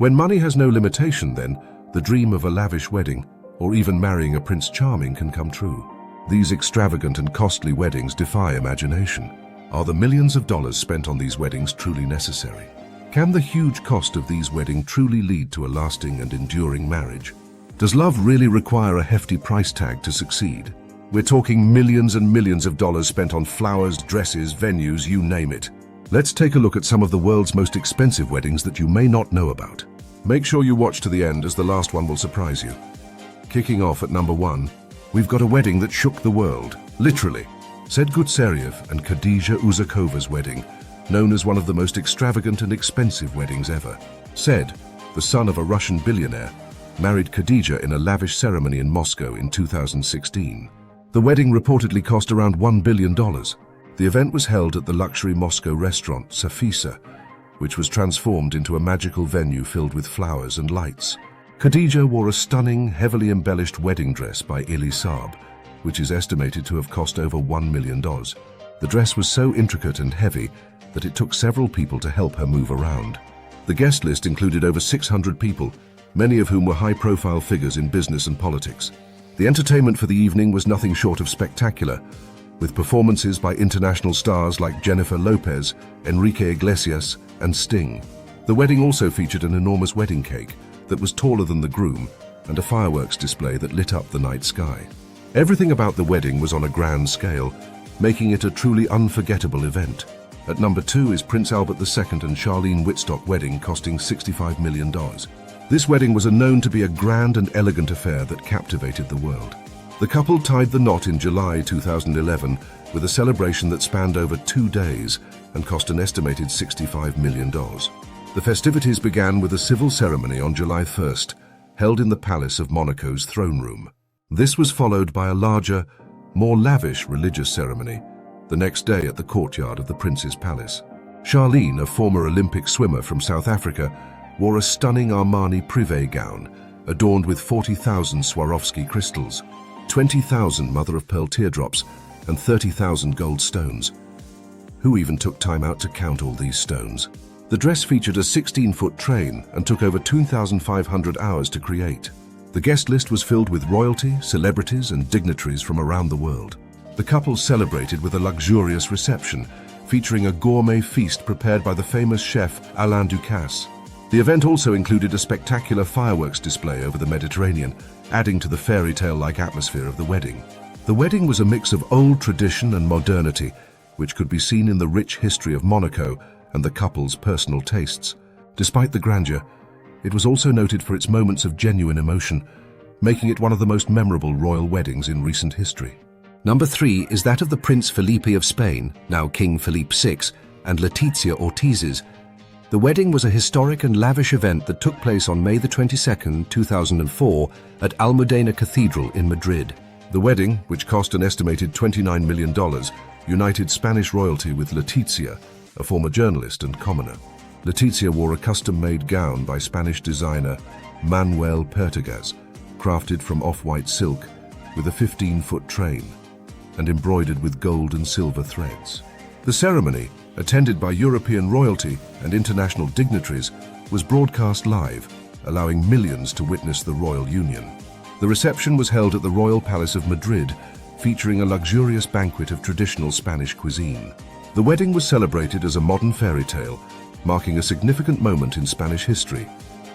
When money has no limitation, then, the dream of a lavish wedding, or even marrying a Prince Charming, can come true. These extravagant and costly weddings defy imagination. Are the millions of dollars spent on these weddings truly necessary? Can the huge cost of these weddings truly lead to a lasting and enduring marriage? Does love really require a hefty price tag to succeed? We're talking millions and millions of dollars spent on flowers, dresses, venues, you name it. Let's take a look at some of the world's most expensive weddings that you may not know about. Make sure you watch to the end, as the last one will surprise you. Kicking off at number 1, we've got a wedding that shook the world, literally. Said Gutseriev and Khadija Uzakova's wedding, known as one of the most extravagant and expensive weddings ever. Said, the son of a Russian billionaire, married Khadija in a lavish ceremony in Moscow in 2016. The wedding reportedly cost around $1 billion. The event was held at the luxury Moscow restaurant Safisa, which was transformed into a magical venue filled with flowers and lights. Khadija wore a stunning, heavily embellished wedding dress by Ili Saab, which is estimated to have cost over $1 million. The dress was so intricate and heavy that it took several people to help her move around. The guest list included over 600 people, many of whom were high-profile figures in business and politics. The entertainment for the evening was nothing short of spectacular, with performances by international stars like Jennifer Lopez, Enrique Iglesias, and Xing. The wedding also featured an enormous wedding cake that was taller than the groom and a fireworks display that lit up the night sky. Everything about the wedding was on a grand scale, making it a truly unforgettable event. At number 2 is Prince Albert II and Charlene Wittstock wedding, costing $65 million. This wedding was known to be a grand and elegant affair that captivated the world. The couple tied the knot in July 2011 with a celebration that spanned over 2 days and cost an estimated $65 million. The festivities began with a civil ceremony on July 1st, held in the Palace of Monaco's throne room. This was followed by a larger, more lavish religious ceremony the next day at the courtyard of the Prince's Palace. Charlene, a former Olympic swimmer from South Africa, wore a stunning Armani privé gown adorned with 40,000 Swarovski crystals, 20,000 mother-of-pearl teardrops, and 30,000 gold stones. Who even took time out to count all these stones? The dress featured a 16-foot train and took over 2,500 hours to create. The guest list was filled with royalty, celebrities, and dignitaries from around the world. The couple celebrated with a luxurious reception, featuring a gourmet feast prepared by the famous chef Alain Ducasse. The event also included a spectacular fireworks display over the Mediterranean, adding to the fairy tale-like atmosphere of the wedding. The wedding was a mix of old tradition and modernity, which could be seen in the rich history of Monaco and the couple's personal tastes. Despite the grandeur, it was also noted for its moments of genuine emotion, making it one of the most memorable royal weddings in recent history. Number 3 is that of the Prince Felipe of Spain, now King Felipe VI, and Letizia Ortiz's. The wedding was a historic and lavish event that took place on May 22, 2004 at Almudena Cathedral in Madrid. The wedding, which cost an estimated $29 million, united Spanish royalty with Letizia, a former journalist and commoner. Letizia wore a custom-made gown by Spanish designer Manuel Pertegaz, crafted from off-white silk with a 15-foot train and embroidered with gold and silver threads. The ceremony, attended by European royalty and international dignitaries, was broadcast live, allowing millions to witness the royal union. The reception was held at the Royal Palace of Madrid, featuring a luxurious banquet of traditional Spanish cuisine. The wedding was celebrated as a modern fairy tale, marking a significant moment in Spanish history,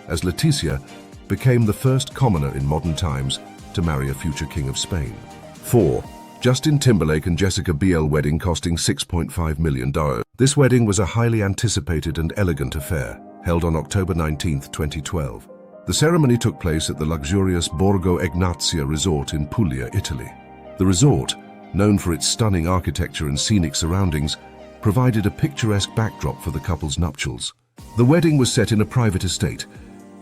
as Letizia became the first commoner in modern times to marry a future king of Spain. 4. Justin Timberlake and Jessica Biel wedding, costing $6.5 million. This wedding was a highly anticipated and elegant affair, held on October 19, 2012. The ceremony took place at the luxurious Borgo Egnazia resort in Puglia, Italy. The resort, known for its stunning architecture and scenic surroundings, provided a picturesque backdrop for the couple's nuptials. The wedding was set in a private estate,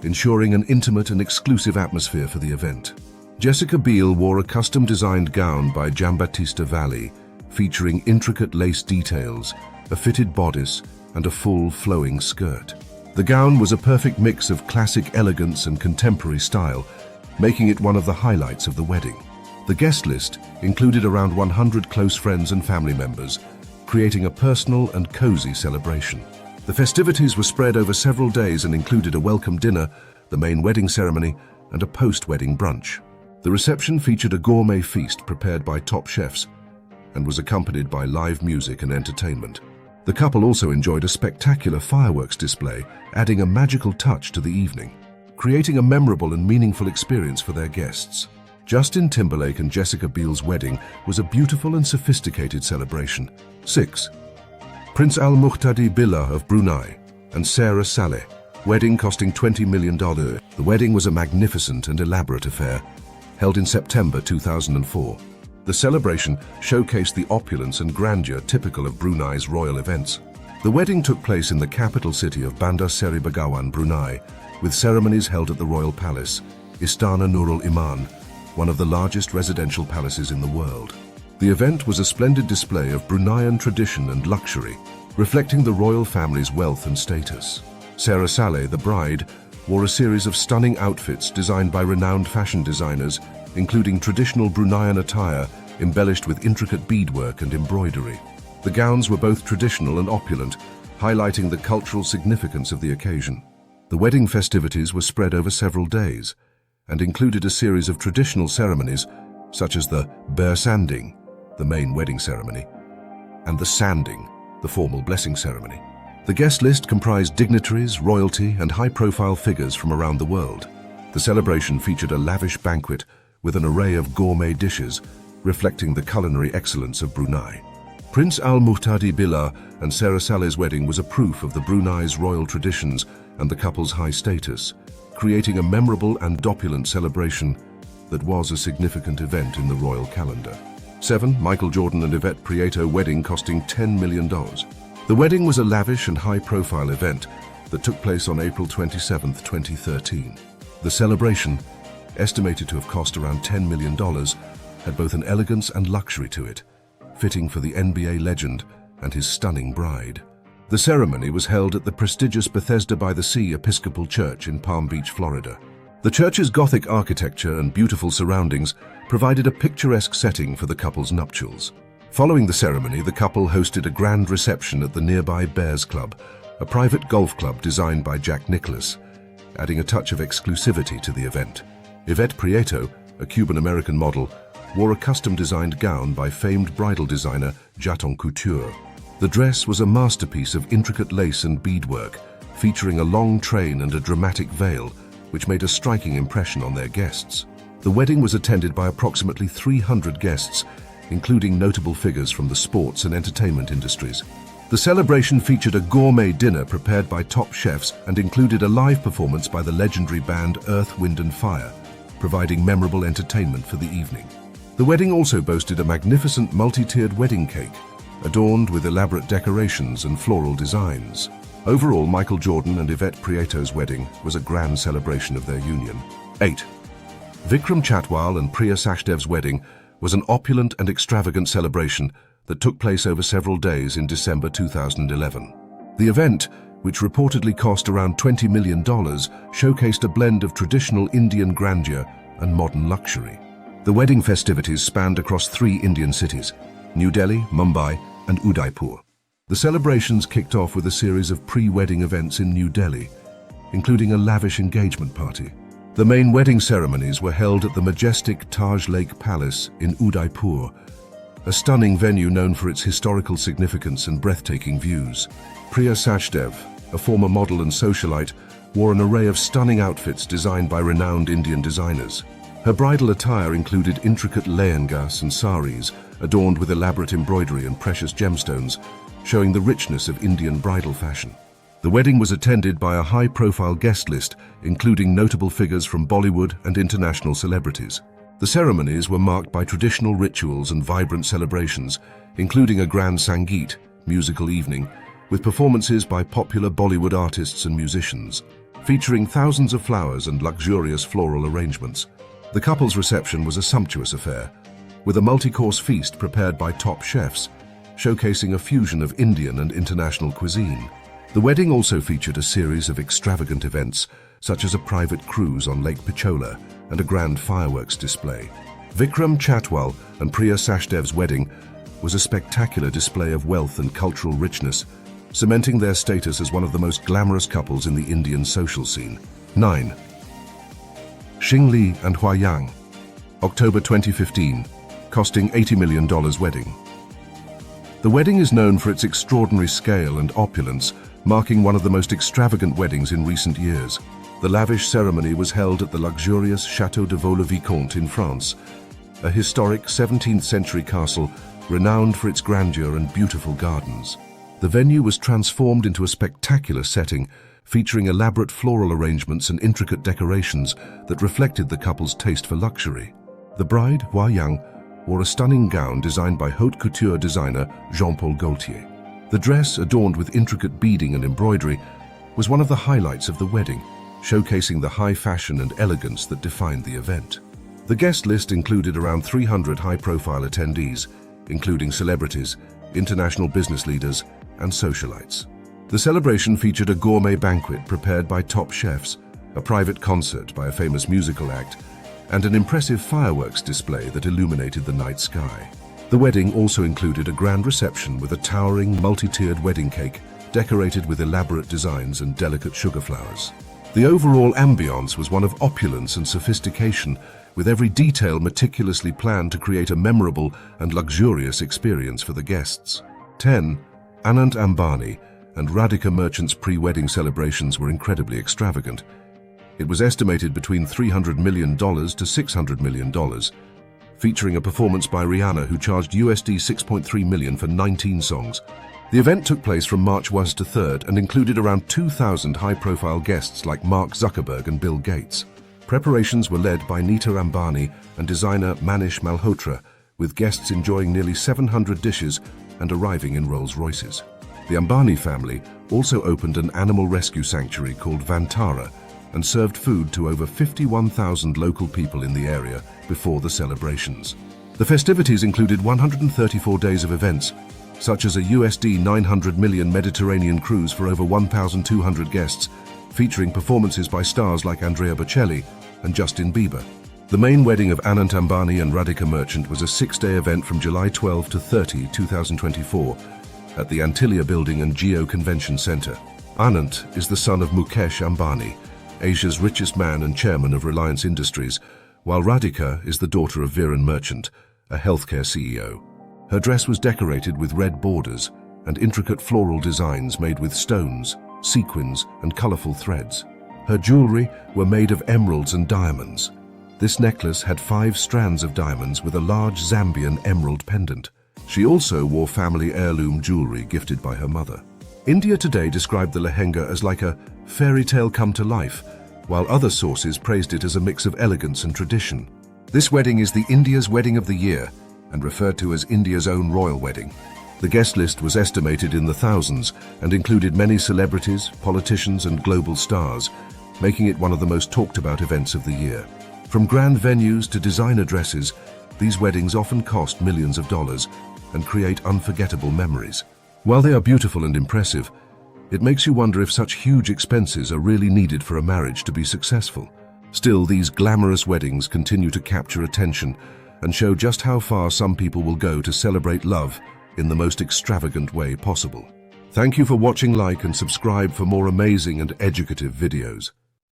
ensuring an intimate and exclusive atmosphere for the event. Jessica Biel wore a custom-designed gown by Giambattista Valli, featuring intricate lace details, a fitted bodice, and a full flowing skirt. The gown was a perfect mix of classic elegance and contemporary style, making it one of the highlights of the wedding. The guest list included around 100 close friends and family members, creating a personal and cozy celebration. The festivities were spread over several days and included a welcome dinner, the main wedding ceremony, and a post-wedding brunch. The reception featured a gourmet feast prepared by top chefs and was accompanied by live music and entertainment. The couple also enjoyed a spectacular fireworks display, adding a magical touch to the evening, creating a memorable and meaningful experience for their guests. Justin Timberlake and Jessica Biel's wedding was a beautiful and sophisticated celebration. 6. Prince Al-Muhtadee Billah of Brunei and Sarah Saleh, wedding costing $20 million. The wedding was a magnificent and elaborate affair, held in September 2004. The celebration showcased the opulence and grandeur typical of Brunei's royal events. The wedding took place in the capital city of Bandar Seri Begawan, Brunei, with ceremonies held at the Royal Palace, Istana Nurul Iman, one of the largest residential palaces in the world. The event was a splendid display of Bruneian tradition and luxury, reflecting the royal family's wealth and status. Sarah Saleh, the bride, wore a series of stunning outfits designed by renowned fashion designers, including traditional Bruneian attire embellished with intricate beadwork and embroidery. The gowns were both traditional and opulent, highlighting the cultural significance of the occasion. The wedding festivities were spread over several days and included a series of traditional ceremonies such as the bersanding, the main wedding ceremony, and the sanding, the formal blessing ceremony. The guest list comprised dignitaries, royalty, and high-profile figures from around the world. The celebration featured a lavish banquet with an array of gourmet dishes, reflecting the culinary excellence of Brunei. Prince Al-Muhtadee Billah and Sarah Saleh's wedding was a proof of the Brunei's royal traditions and the couple's high status, creating a memorable and opulent celebration that was a significant event in the royal calendar. 7. Michael Jordan and Yvette Prieto wedding costing $10 million. The wedding was a lavish and high-profile event that took place on April 27, 2013. The celebration, estimated to have cost around $10 million, had both an elegance and luxury to it, fitting for the NBA legend and his stunning bride. The ceremony was held at the prestigious Bethesda by the Sea Episcopal Church in Palm Beach, Florida. The church's Gothic architecture and beautiful surroundings provided a picturesque setting for the couple's nuptials. Following the ceremony, the couple hosted a grand reception at the nearby Bears Club, a private golf club designed by Jack Nicklaus, adding a touch of exclusivity to the event. Yvette Prieto, a Cuban-American model, wore a custom-designed gown by famed bridal designer Jaton Couture. The dress was a masterpiece of intricate lace and beadwork, featuring a long train and a dramatic veil, which made a striking impression on their guests. The wedding was attended by approximately 300 guests, including notable figures from the sports and entertainment industries. The celebration featured a gourmet dinner prepared by top chefs and included a live performance by the legendary band Earth, Wind and Fire, providing memorable entertainment for the evening. The wedding also boasted a magnificent multi-tiered wedding cake, adorned with elaborate decorations and floral designs. Overall, Michael Jordan and Yvette Prieto's wedding was a grand celebration of their union. 8. Vikram Chatwal and Priya Sachdev's wedding was an opulent and extravagant celebration that took place over several days in December 2011. The event, which reportedly cost around $20 million, showcased a blend of traditional Indian grandeur and modern luxury. The wedding festivities spanned across 3 Indian cities: New Delhi, Mumbai, and Udaipur. The celebrations kicked off with a series of pre-wedding events in New Delhi, including a lavish engagement party. The main wedding ceremonies were held at the majestic Taj Lake Palace in Udaipur, a stunning venue known for its historical significance and breathtaking views. Priya Sachdev, a former model and socialite, wore an array of stunning outfits designed by renowned Indian designers. Her bridal attire included intricate lehengas and saris, adorned with elaborate embroidery and precious gemstones, showing the richness of Indian bridal fashion. The wedding was attended by a high-profile guest list, including notable figures from Bollywood and international celebrities. The ceremonies were marked by traditional rituals and vibrant celebrations, including a grand Sangeet musical evening, with performances by popular Bollywood artists and musicians, featuring thousands of flowers and luxurious floral arrangements. The couple's reception was a sumptuous affair, with a multi-course feast prepared by top chefs, showcasing a fusion of Indian and international cuisine. The wedding also featured a series of extravagant events, such as a private cruise on Lake Pichola and a grand fireworks display. Vikram Chatwal and Priya Sachdev's wedding was a spectacular display of wealth and cultural richness, cementing their status as one of the most glamorous couples in the Indian social scene. 9. Xing and Hua Yang, October 2015, costing $80 million wedding. The wedding is known for its extraordinary scale and opulence, marking one of the most extravagant weddings in recent years. The lavish ceremony was held at the luxurious Château de Vaux-le-Vicomte in France, a historic 17th century castle renowned for its grandeur and beautiful gardens. The venue was transformed into a spectacular setting, featuring elaborate floral arrangements and intricate decorations that reflected the couple's taste for luxury. The bride, Hua Yang, wore a stunning gown designed by haute couture designer Jean-Paul Gaultier. The dress, adorned with intricate beading and embroidery, was one of the highlights of the wedding, showcasing the high fashion and elegance that defined the event. The guest list included around 300 high-profile attendees, including celebrities, international business leaders, and socialites. The celebration featured a gourmet banquet prepared by top chefs, a private concert by a famous musical act, and an impressive fireworks display that illuminated the night sky. The wedding also included a grand reception with a towering, multi-tiered wedding cake decorated with elaborate designs and delicate sugar flowers. The overall ambiance was one of opulence and sophistication, with every detail meticulously planned to create a memorable and luxurious experience for the guests. 10. Anant Ambani and Radhika Merchant's pre-wedding celebrations were incredibly extravagant. It was estimated between $300 million to $600 million, featuring a performance by Rihanna, who charged $6.3 million for 19 songs. The event took place from March 1 to 3rd and included around 2,000 high-profile guests like Mark Zuckerberg and Bill Gates. Preparations were led by Nita Ambani and designer Manish Malhotra, with guests enjoying nearly 700 dishes and arriving in Rolls-Royces. The Ambani family also opened an animal rescue sanctuary called Vantara and served food to over 51,000 local people in the area before the celebrations. The festivities included 134 days of events, such as a $900 million Mediterranean cruise for over 1,200 guests, featuring performances by stars like Andrea Bocelli and Justin Bieber. The main wedding of Anant Ambani and Radhika Merchant was a 6-day event from July 12 to 30, 2024, at the Antilia Building and Geo Convention Center. Anant is the son of Mukesh Ambani, Asia's richest man and chairman of Reliance Industries, while Radhika is the daughter of Viren Merchant, a healthcare CEO. Her dress was decorated with red borders and intricate floral designs made with stones, sequins, and colorful threads. Her jewelry were made of emeralds and diamonds. This necklace had 5 strands of diamonds with a large Zambian emerald pendant. She also wore family heirloom jewelry gifted by her mother. India Today described the lehenga as like a fairy tale come to life, while other sources praised it as a mix of elegance and tradition. This wedding is the India's wedding of the year and referred to as India's own royal wedding. The guest list was estimated in the thousands and included many celebrities, politicians, and global stars, making it one of the most talked about events of the year. From grand venues to designer dresses, these weddings often cost millions of dollars and create unforgettable memories. While they are beautiful and impressive, it makes you wonder if such huge expenses are really needed for a marriage to be successful. Still, these glamorous weddings continue to capture attention and show just how far some people will go to celebrate love in the most extravagant way possible. Thank you for watching. Like and subscribe for more amazing and educative videos.